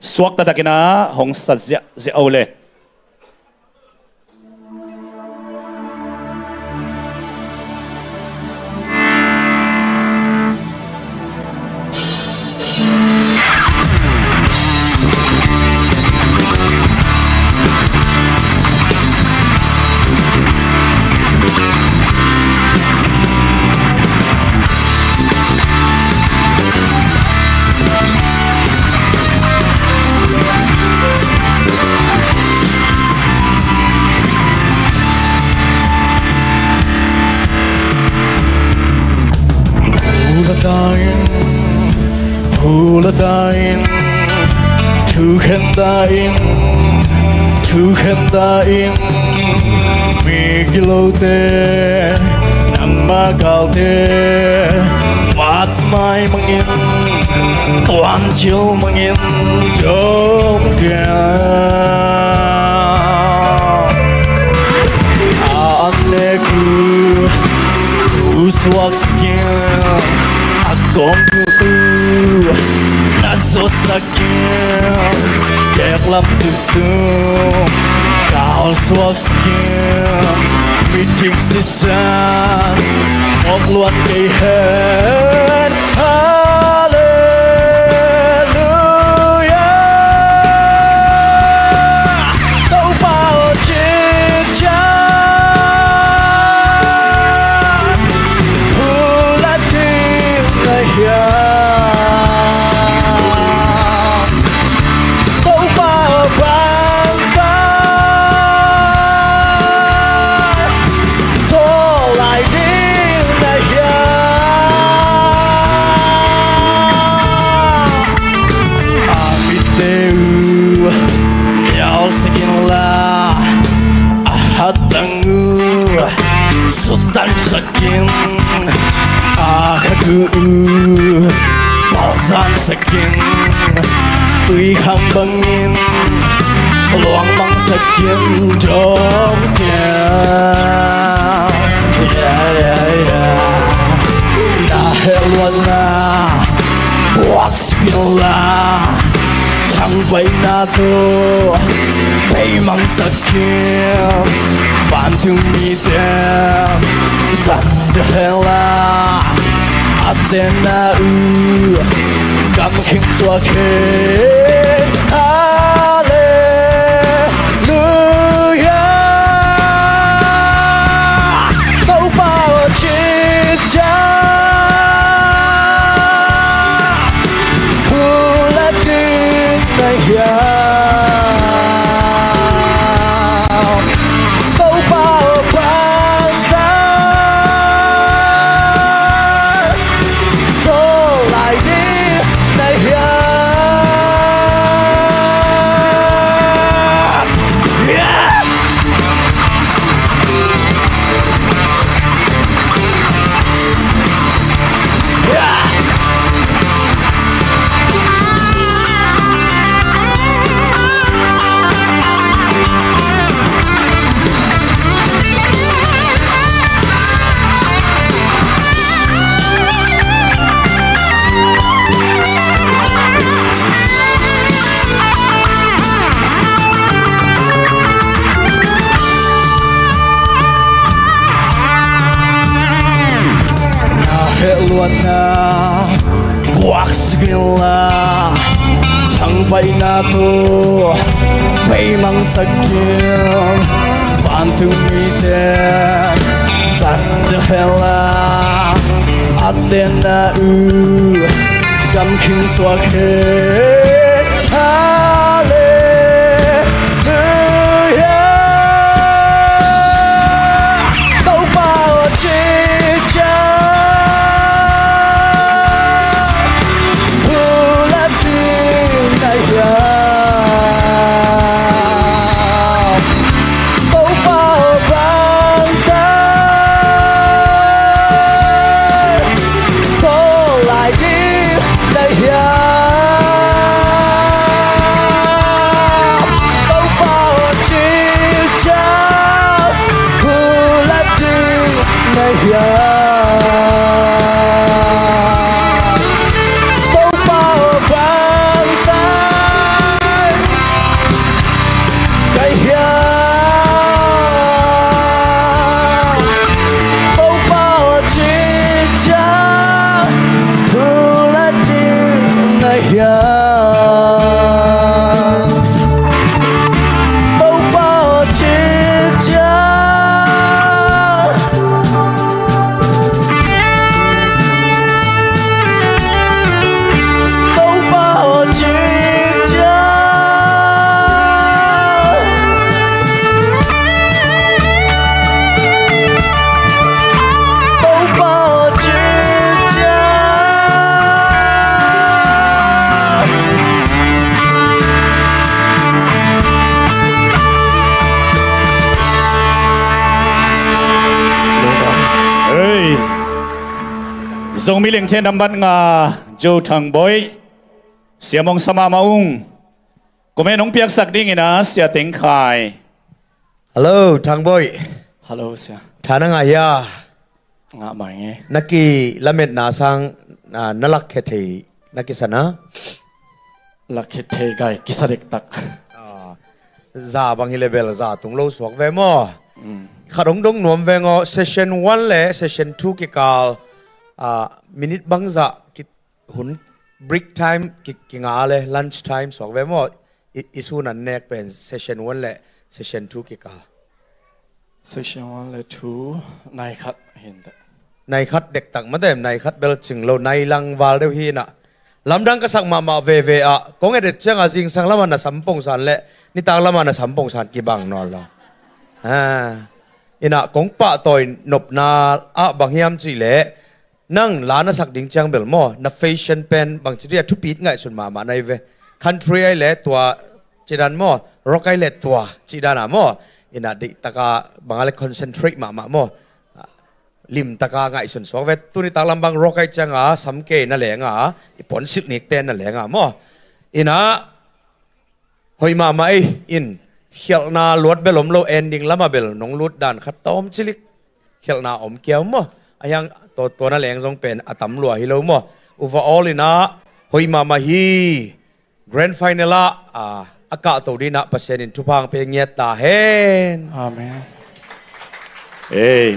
suak ta takina hong sat zia ole Thungetna migilote nang magalte phát mai mangin toàn chiều mangin trong kia aneku uswak skin akong tu naso sakin kẹt lắm từ từ cao suốt skin Midik xì xa một luôn cây hết Hallelujah đâu bao chết chán hù là tiếng lời hiền Sultan sakin akagu balzan sakin tùy khang bangin loang mang sakin trong kia na helwana buak spilla thang vay na to bay mang sakin bạn thương mi tem dần hela Athena cảm khinh xóa khê Hallelujah đâu bao chết chán phù là tiếng này Helwana buak segala thang bay na to bay mang sakin bantu miten sand hela Athena gam khinh xóa khê ya đâu bao chi cha đâu bao chi cha đâu bao chi cha Ê Zomi Lengthe nambat nga jo Thang Boih siamong sama maung Komen nong piak sak ding ina sia teng khai Hello, Thang Boih. hello sia Thana nga ya. nga mai nge Naki lamet na sang nalak khetei naki sana. lakhe the gai kisarek tak Za bang level za tung lo suak ve mo. Khadong dong nuam ve ngo session 1 le session 2 ki kal minute bang za ki hun break time ki nga le lunch time suak ve mo isu nan nek pen session 1 le session 2 ki kal. section 1 le 2 nai khat hin da Nai khat dek tak ma dem nai khat bel ching lo nai lang wal deu hi na lamdang ka sak ma ve a kong edet chang a jing sang lama na sampong san le ni tak lama na sampong san ki bang no lo ina kong pa toy nop na a bang hiam chi le nang la na sak ding chang bel mo na fashion pen bang chi ria thu pit ngai sun ma nai ve country ai le tua chidan mo rock ai le tua chidana mo ina di taka bangale concentrate ma mo lim taka ngai sun so vet tu ni taklam bang rokai changa samke na lenga ipon sip nik ten na lenga mo ina hoima mai in khelna lot belom lo ending lama bel nong lut dan khatom chilik khelna om kiam mo ayang to na leng jong pen atam lua hi lo mo overall ina hoima ma hi grand final aka to dina pasen in tupang pe ngiat ta hen amen Ê